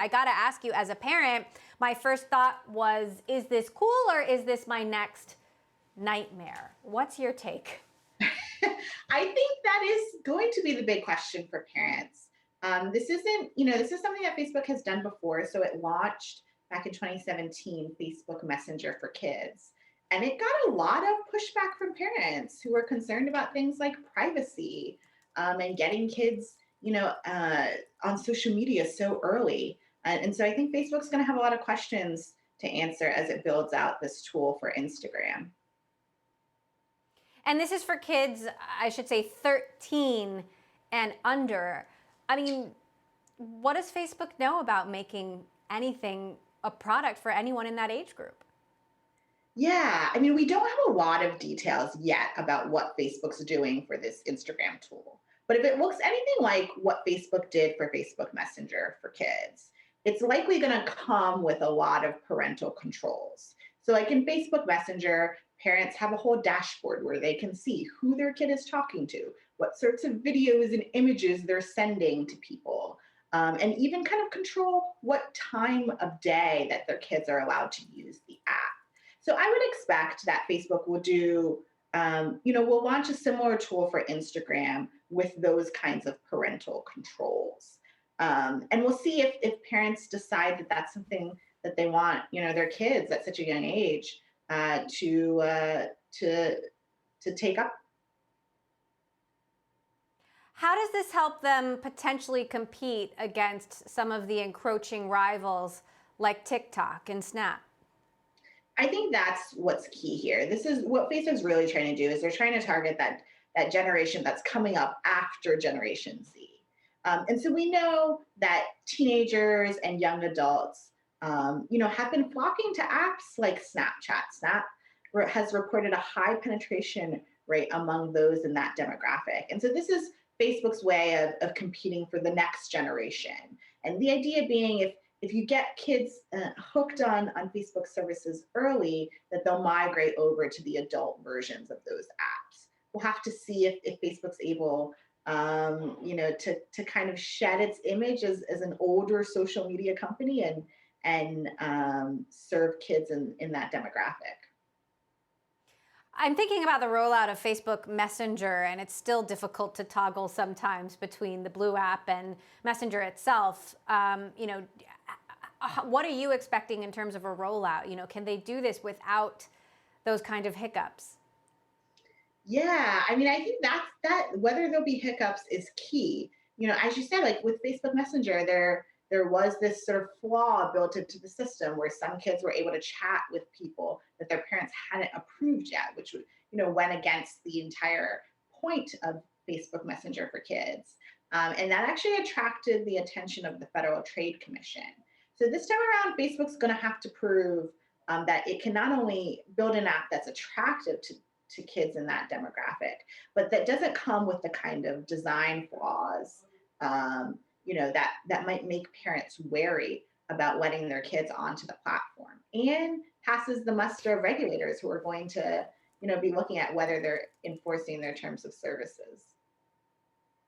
I got to ask you, as a parent, my first thought was, is this cool or is this my next nightmare? What's your take? I think that is going to be the big question for parents. This isn't, this is something that Facebook has done before. So it launched back in 2017, Facebook Messenger for Kids. And it got a lot of pushback from parents who were concerned about things like privacy and getting kids, on social media so early. And so I think Facebook's going to have a lot of questions to answer as it builds out this tool for Instagram. And this is for kids, I should say 13 and under. I mean, what does Facebook know about making anything a product for anyone in that age group? Yeah, I mean, we don't have a lot of details yet about what Facebook's doing for this Instagram tool. But if it looks anything like what Facebook did for Facebook Messenger for kids, it's likely going to come with a lot of parental controls. So, like in Facebook Messenger, parents have a whole dashboard where they can see who their kid is talking to, what sorts of videos and images they're sending to people, and even kind of control what time of day that their kids are allowed to use the app. So I would expect that Facebook will do, will launch a similar tool for Instagram with those kinds of parental controls. And we'll see if parents decide that that's something that they want, their kids at such a young age to take up. How does this help them potentially compete against some of the encroaching rivals like TikTok and Snap? I think that's what's key here. This is what Facebook's really trying to do is they're trying to target that generation that's coming up after Generation Z. And so we know that teenagers and young adults, have been flocking to apps like Snapchat. Snap has reported a high penetration rate among those in that demographic. And so this is Facebook's way of competing for the next generation. And the idea being if you get kids hooked on Facebook services early, that they'll migrate over to the adult versions of those apps. We'll have to see if Facebook's able, to kind of shed its image as an older social media company and serve kids in that demographic. I'm thinking about the rollout of Facebook Messenger, and it's still difficult to toggle sometimes between the Blue app and Messenger itself. What are you expecting in terms of a rollout? Can they do this without those kind of hiccups? Yeah, I mean, I think that whether there'll be hiccups is key. As you said, like with Facebook Messenger, there was this sort of flaw built into the system where some kids were able to chat with people that their parents hadn't approved yet, which went against the entire point of Facebook Messenger for Kids. And that actually attracted the attention of the Federal Trade Commission. So this time around, Facebook's going to have to prove that it can not only build an app that's attractive to kids in that demographic, but that doesn't come with the kind of design flaws, that might make parents wary about letting their kids onto the platform, and passes the muster of regulators who are going to, be looking at whether they're enforcing their terms of services.